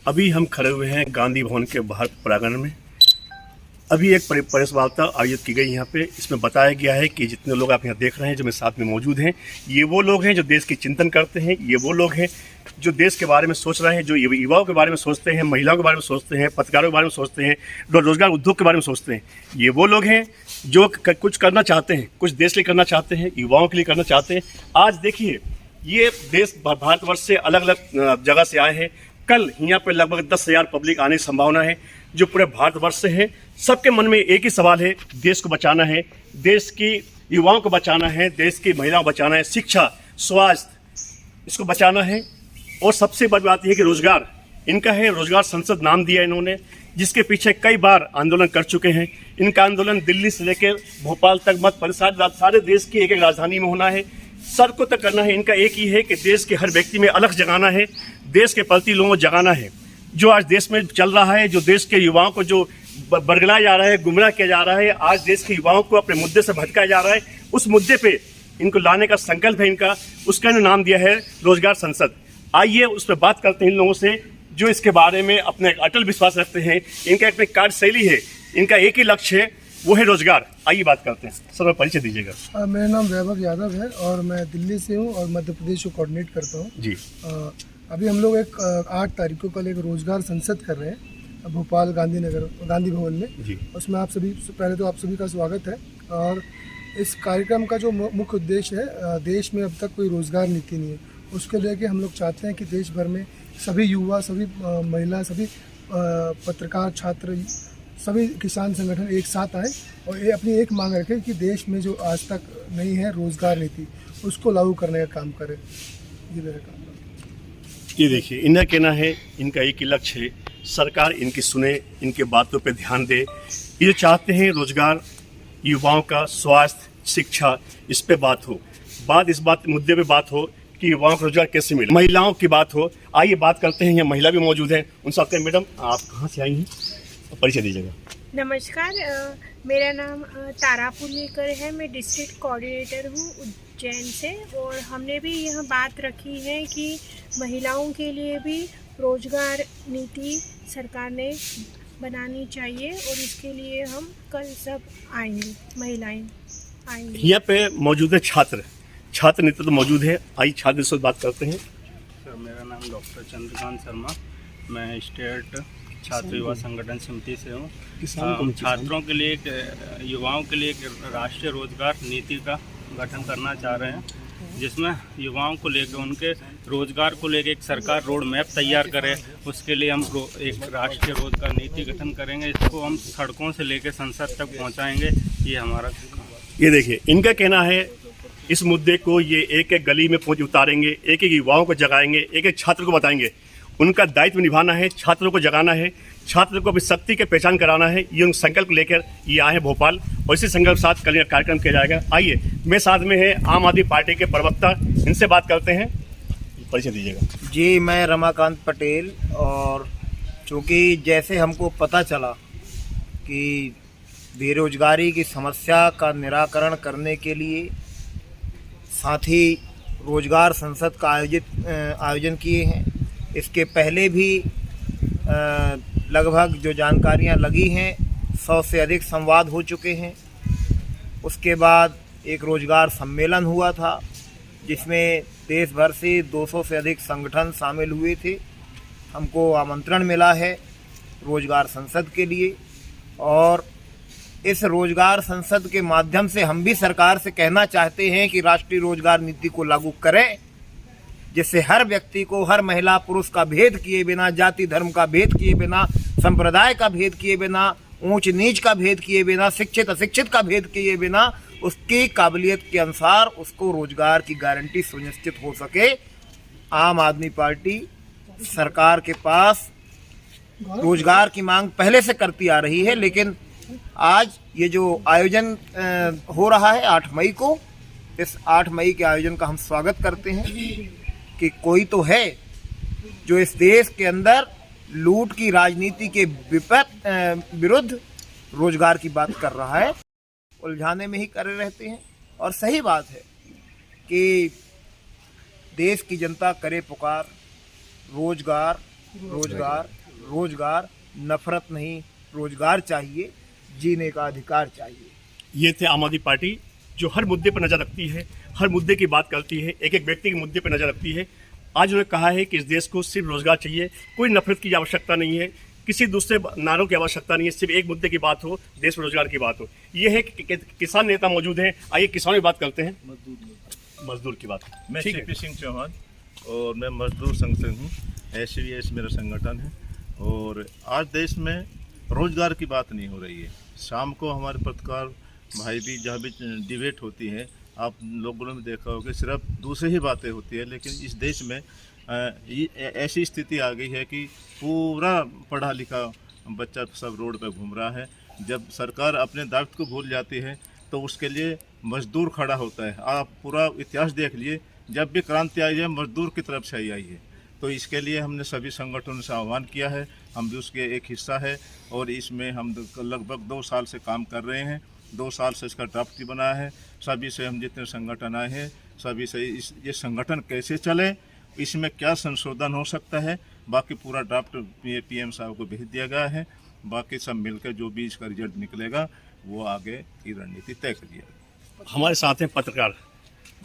अभी हम खड़े हुए हैं गांधी भवन के बाहर प्रांगण में। अभी एक प्रेस वार्ता आयोजित की गई यहाँ पे। इसमें बताया गया है कि जितने लोग आप यहाँ देख रहे हैं, जो मेरे साथ में मौजूद हैं, ये वो लोग हैं जो देश की चिंतन करते हैं। ये वो लोग हैं जो देश के बारे में सोच रहे हैं, जो युवाओं के बारे में सोचते हैं, महिलाओं के बारे में सोचते हैं, पत्रकारों के बारे में सोचते हैं, रोजगार उद्योग के बारे में सोचते हैं। ये वो लोग हैं जो कुछ करना चाहते हैं, कुछ देश के लिए करना चाहते हैं, युवाओं के लिए करना चाहते हैं। आज देखिए, ये देश भारतवर्ष से अलग अलग जगह से आए हैं। कल यहाँ पे लगभग 10,000 पब्लिक आने की संभावना है, जो पूरे भारतवर्ष से है। सबके मन में एक ही सवाल है, देश को बचाना है, देश की युवाओं को बचाना है, देश की महिलाओं को बचाना है, शिक्षा, स्वास्थ्य, इसको बचाना है। और सबसे बड़ी बात यह है कि रोजगार इनका है। रोजगार संसद नाम दिया इन्होंने, जिसके पीछे कई बार आंदोलन कर चुके हैं। इनका आंदोलन दिल्ली से लेकर भोपाल तक, मध्य प्रदेश, सारे देश की एक एक राजधानी में होना है, सड़कों तक करना है। इनका एक ही है कि देश के हर व्यक्ति में अलग जगाना है, देश के प्रति लोगों को जगाना है। जो आज देश में चल रहा है, जो देश के युवाओं को जो बरगलाया जा रहा है, गुमराह किया जा रहा है, आज देश के युवाओं को अपने मुद्दे से भटकाया जा रहा है, उस मुद्दे पे इनको लाने का संकल्प है इनका। उसका इन्होंने नाम दिया है रोजगार संसद। आइए उस पर बात करते हैं इन लोगों से जो इसके बारे में अपने अटल विश्वास रखते हैं। इनका एक कार्यशैली है, इनका एक ही लक्ष्य है, वो है रोजगार। आइए बात करते हैं। सर, परिचय दीजिएगा। मेरा नाम वैभव यादव है और मैं दिल्ली से हूँ और मध्य प्रदेश को कोऑर्डिनेट करता हूँ जी। अभी हम लोग 8 तारीख को कल एक रोजगार संसद कर रहे हैं भोपाल गांधी भवन में जी। उसमें आप सभी, पहले तो आप सभी का स्वागत है। और इस कार्यक्रम का जो मुख्य उद्देश्य है, देश में अब तक कोई रोजगार नीति नहीं है, उसके लेके हम लोग चाहते हैं कि देश भर में सभी युवा, सभी महिला, सभी पत्रकार, छात्र, सभी किसान संगठन एक साथ आए और ये अपनी एक मांग रखें कि देश में जो आज तक नहीं है रोजगार नीति, उसको लागू करने का काम करें। ये मेरा काम है। ये देखिए, इनका कहना है, इनका एक ही लक्ष्य है, सरकार इनकी सुने, इनके बातों पे ध्यान दे। ये चाहते हैं रोजगार, युवाओं का स्वास्थ्य, शिक्षा, इस पे बात हो, इस मुद्दे पे बात हो कि युवाओं को रोजगार कैसे मिले, महिलाओं की बात हो। आइए बात करते हैं, यहाँ महिला भी मौजूद हैं, उनसे आपके। मैडम, आप कहाँ से आई हैं, परिचय दीजिएगा। नमस्कार, मेरा नाम तारा पुलेकर है। मैं डिस्ट्रिक्ट कोऑर्डिनेटर हूँ उज्जैन से। और हमने भी यह बात रखी है कि महिलाओं के लिए भी रोजगार नीति सरकार ने बनानी चाहिए और इसके लिए हम कल सब आएंगे, महिलाएं आएंगी। यहाँ पे मौजूद है छात्र नेता तो मौजूद है। आइए छात्र से बात करते हैं। सर, मेरा नाम डॉक्टर चंद्रकांत शर्मा, मैं स्टेट छात्र युवा संगठन समिति से हूँ। छात्रों के लिए, युवाओं के लिए एक राष्ट्रीय रोजगार नीति का गठन करना चाह रहे हैं, जिसमें युवाओं को लेकर, उनके रोजगार को लेकर एक सरकार रोड मैप तैयार करे। उसके लिए हम एक राष्ट्रीय रोजगार नीति गठन करेंगे। इसको हम सड़कों से लेकर संसद तक पहुँचाएंगे। ये हमारा। ये देखिए, इनका कहना है इस मुद्दे को ये एक एक गली में पहुँच उतारेंगे, एक एक युवाओं को जगाएंगे, एक एक छात्र को बताएंगे। उनका दायित्व निभाना है, छात्रों को जगाना है, छात्रों को अपनी शक्ति की पहचान कराना है। ये उन संकल्प लेकर ये आए हैं भोपाल और इसी संकल्प साथ कल कार्यक्रम किया जाएगा। आइए, मेरे साथ में है आम आदमी पार्टी के प्रवक्ता, इनसे बात करते हैं। परिचय दीजिएगा। जी, मैं रमाकांत पटेल। और चूँकि जैसे हमको पता चला कि बेरोजगारी की समस्या का निराकरण करने के लिए साथ ही रोजगार संसद का आयोजन किए हैं। इसके पहले भी लगभग जो जानकारियां लगी हैं, 100 से अधिक संवाद हो चुके हैं। उसके बाद एक रोजगार सम्मेलन हुआ था, जिसमें देश भर से 200 से अधिक संगठन शामिल हुए थे। हमको आमंत्रण मिला है रोजगार संसद के लिए, और इस रोजगार संसद के माध्यम से हम भी सरकार से कहना चाहते हैं कि राष्ट्रीय रोजगार नीति को लागू करें, जिससे हर व्यक्ति को, हर महिला पुरुष का भेद किए बिना, जाति धर्म का भेद किए बिना, संप्रदाय का भेद किए बिना, ऊंच नीच का भेद किए बिना, शिक्षित अशिक्षित का भेद किए बिना, उसकी काबिलियत के अनुसार उसको रोजगार की गारंटी सुनिश्चित हो सके। आम आदमी पार्टी सरकार के पास रोजगार की मांग पहले से करती आ रही है, लेकिन आज ये जो आयोजन हो रहा है 8 मई को, इस 8 मई के आयोजन का हम स्वागत करते हैं कि कोई तो है जो इस देश के अंदर लूट की राजनीति के विरुद्ध रोजगार की बात कर रहा है। उलझाने में ही करे रहते हैं। और सही बात है कि देश की जनता करे पुकार, रोजगार रोजगार रोजगार, नफरत नहीं, रोजगार चाहिए, जीने का अधिकार चाहिए। ये थे आम आदमी पार्टी, जो हर मुद्दे पर नज़र रखती है, हर मुद्दे की बात करती है, एक एक व्यक्ति के मुद्दे पर नज़र रखती है। आज उन्होंने कहा है कि इस देश को सिर्फ रोजगार चाहिए, कोई नफरत की आवश्यकता नहीं है, किसी दूसरे नारों की आवश्यकता नहीं है, सिर्फ एक मुद्दे की बात हो, देश में रोजगार की बात हो। ये है कि किसान नेता मौजूद हैं, आइए किसानों की बात करते हैं। मजदूर की बात। मैं ठीक है। सीपी सिंह चौहान और मैं मजदूर संघ से हूँ। SVS मेरा संगठन है और आज देश में रोजगार की बात नहीं हो रही है। शाम को हमारे पत्रकार भाई भी जहाँ भी डिबेट होती है, आप लोगों ने देखा होगा सिर्फ दूसरी ही बातें होती है, लेकिन इस देश में ऐसी स्थिति आ गई है कि पूरा पढ़ा लिखा बच्चा सब रोड पर घूम रहा है। जब सरकार अपने दायित्व को भूल जाती है तो उसके लिए मजदूर खड़ा होता है। आप पूरा इतिहास देख लिए, जब भी क्रांति आई है मजदूर की तरफ से ही आई है। तो इसके लिए हमने सभी संगठनों से आह्वान किया है, हम भी उसके एक हिस्सा है और इसमें हम लगभग 2 साल से काम कर रहे हैं। 2 साल से इसका ड्राफ्ट बनाया है। सभी से हम जितने संगठन आए हैं सभी से ये संगठन कैसे चले, इसमें क्या संशोधन हो सकता है, बाकी पूरा ड्राफ्ट PM साहब को भेज दिया गया है। बाकी सब मिलकर जो भी इसका रिजल्ट निकलेगा वो आगे की रणनीति तय करिए। हमारे साथ हैं पत्रकार।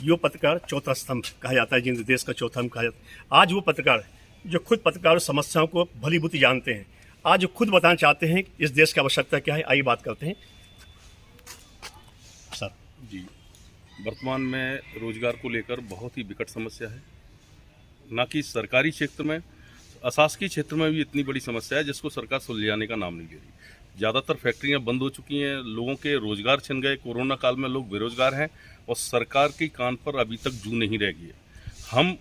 यो पत्रकार चौथा स्तंभ कहा जाता है, जिन देश का चौथा स्तंभ कहा जाता है। आज वो पत्रकार जो खुद पत्रकारों समस्याओं को भली बुती जानते हैं, आज खुद बताना चाहते हैं कि इस देश की आवश्यकता क्या है। आइए बात करते हैं सर। जी, वर्तमान में रोजगार को लेकर बहुत ही विकट समस्या है। ना कि सरकारी क्षेत्र में, अशासकीय क्षेत्र में भी इतनी बड़ी समस्या है जिसको सरकार सुलझाने का नाम नहीं ले रही। ज़्यादातर फैक्ट्रियां बंद हो चुकी हैं, लोगों के रोजगार छिन गए, कोरोना काल में लोग बेरोजगार हैं और सरकार की कान पर अभी तक जू नहीं रह गई है। हम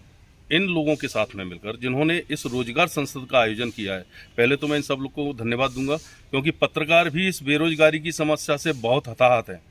इन लोगों के साथ में मिलकर जिन्होंने इस रोजगार संसद का आयोजन किया है, पहले तो मैं इन सब लोग को धन्यवाद दूंगा, क्योंकि पत्रकार भी इस बेरोजगारी की समस्या से बहुत हताहत हैं।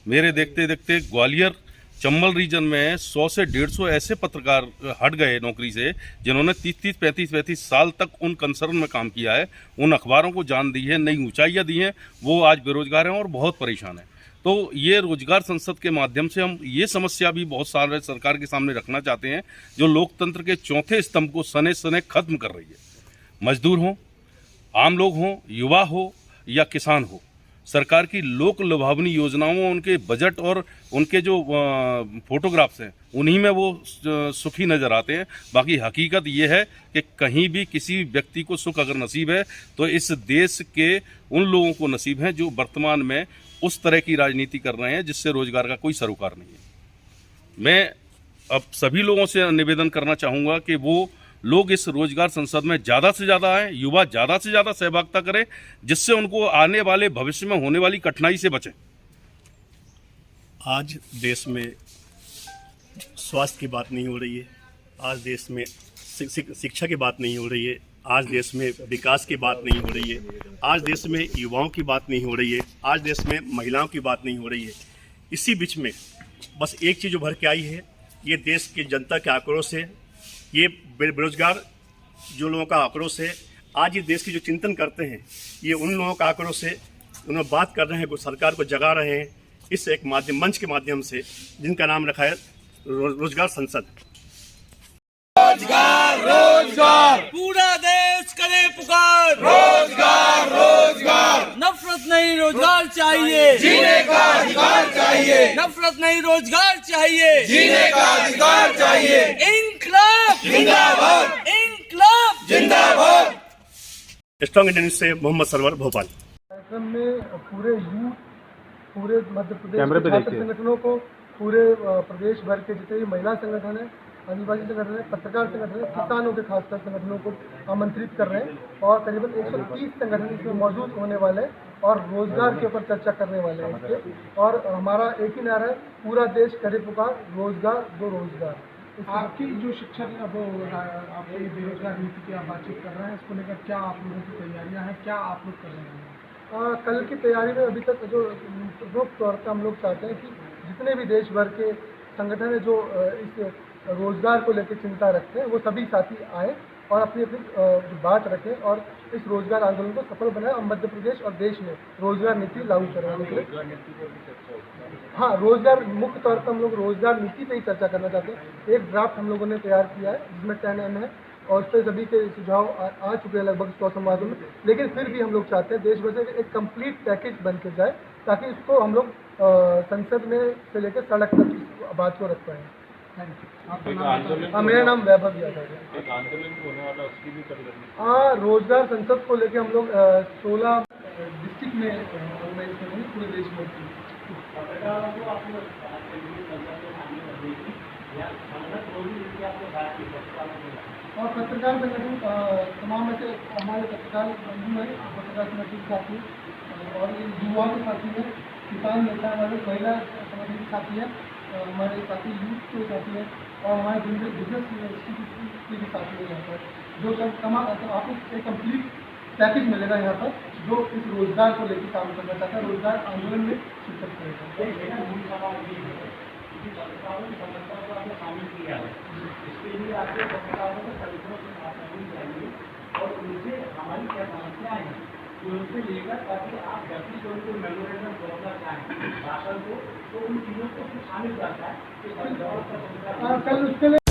मेरे देखते देखते ग्वालियर चंबल रीजन में 100 से 150 ऐसे पत्रकार हट गए नौकरी से, जिन्होंने 30-30, 35-35 साल तक उन कंसर्न में काम किया है, उन अखबारों को जान दी है, नई ऊंचाइयां दी हैं, वो आज बेरोजगार हैं और बहुत परेशान हैं। तो ये रोजगार संसद के माध्यम से हम ये समस्या भी बहुत सारे सरकार के सामने रखना चाहते हैं, जो लोकतंत्र के चौथे स्तंभ को सने सने खत्म कर रही है। मजदूर हों, आम लोग हों, युवा हो या किसान हो, सरकार की लोक लुभावनी योजनाओं, उनके बजट और उनके जो फोटोग्राफ्स हैं उन्हीं में वो सुखी नज़र आते हैं। बाकी हकीकत ये है कि कहीं भी किसी व्यक्ति को सुख अगर नसीब है तो इस देश के उन लोगों को नसीब है जो वर्तमान में उस तरह की राजनीति कर रहे हैं जिससे रोजगार का कोई सरोकार नहीं है। मैं अब सभी लोगों से निवेदन करना चाहूँगा कि वो लोग इस रोजगार संसद में ज़्यादा से ज़्यादा आएँ, युवा ज़्यादा से ज़्यादा सहभागिता करें, जिससे उनको आने वाले भविष्य में होने वाली कठिनाई से बचें। आज देश में स्वास्थ्य की बात नहीं हो रही है, आज देश में शिक्षा की बात नहीं हो रही है, आज देश में विकास की बात नहीं हो रही है, आज देश में युवाओं की बात नहीं हो रही है, आज देश में महिलाओं की बात नहीं हो रही है। इसी बीच में बस एक चीज़ उभर के आई है, ये देश की जनता के आक्रोश है, ये बेरोजगार जो लोगों का आक्रोश है। आज ये देश की जो चिंतन करते हैं, ये उन लोगों का आक्रोश है, उन्हें बात कर रहे हैं, सरकार को जगा रहे हैं इस एक मंच के माध्यम से, जिनका नाम रखा है रोजगार संसद। रोजगार रोजगार पूरा देश करे पुकार, रोजगार रोजगार नफरत नहीं रोजगार चाहिए, जीने का अधिकार चाहिए, नफरत नहीं रोजगार चाहिए, जीने का अधिकार चाहिए। इंकलाब जिंदाबाद, इंकलाब जिंदाबाद। स्ट्रॉन्ग इंडिया न्यूज़ से मोहम्मद सरवर, भोपाल। कार्यक्रम में पूरे यूथ, पूरे मध्य प्रदेश के छात्र संगठनों को, पूरे प्रदेश भर के जितने भी महिला संगठन है, आदिवासी संगठन है, पत्रकार संगठन है, किसानों के खासकर संगठनों को आमंत्रित कर रहे हैं और करीबन 130 संगठन इसमें मौजूद होने वाले हैं और रोजगार के ऊपर चर्चा करने वाले हैं इसके। और हमारा एक ही नारा है, पूरा देश करे पुकार, रोजगार दो रोजगार। आपकी जो शिक्षा वो आपकी बेरोजगार नीति की आप बातचीत कर रहे हैं, इसको लेकर क्या आप लोगों की तैयारियां हैं, क्या आप लोग कर रहे हैं? कल की तैयारी में अभी तक जो प्रमुख तौर पर हम लोग चाहते हैं कि जितने भी देश भर के संगठन है जो इस रोजगार को लेकर चिंता रखते हैं, वो सभी साथी आए और अपनी अपनी बात रखें और इस रोजगार आंदोलन को सफल बनाए और मध्य प्रदेश और देश में रोजगार नीति लागू करवाने के लिए। हाँ, रोजगार मुख्य तौर पर हम लोग रोजगार नीति पे ही चर्चा करना चाहते हैं। एक ड्राफ्ट हम लोगों ने तैयार किया है जिसमें 10M है और उस पर सभी के सुझाव आ चुके हैं लगभग 100 संवादों में। लेकिन फिर भी हम लोग चाहते हैं देश भर से एक कंप्लीट पैकेज बन के जाए, ताकि इसको हम लोग संसद में से लेकर सड़क तक इस बात को रख पाएँ। मेरा नाम वैभव यादव है। हाँ, रोजगार संसद को लेके हम लोग 16 डिस्ट्रिक्ट में ऑर्गेनाइज करेंगे पूरे देश में। और पत्रकार संगठन तमाम ऐसे हमारे पत्रकार बंधु हैं, पत्रकार संगठन साथी और युवाओं के साथी हैं, किसान नेता हमारे महिला संगठन के साथी हैं, हमारे साथी यूथ के साथी हैं और हमारे बिजनेस के भी साथी हैं यहाँ पर। जो सब तमाम आपको एक कंप्लीट पैकेज मिलेगा यहाँ पर, जो इस रोजगार को लेकर काम करना चाहता है, रोजगार आंदोलन में शिरकत करेगा। शामिल किया है, इसके लिए आपको पत्रकारों को परिश्रम से बात करनी चाहिए और उनसे हमारी क्या समस्याएं हैं उनसे लेकर, ताकि आप जब भी कोई मेमोरेंडम जोड़ना चाहें शासन को, तो उन चीज़ों को शामिल करता है। कल उसके लिए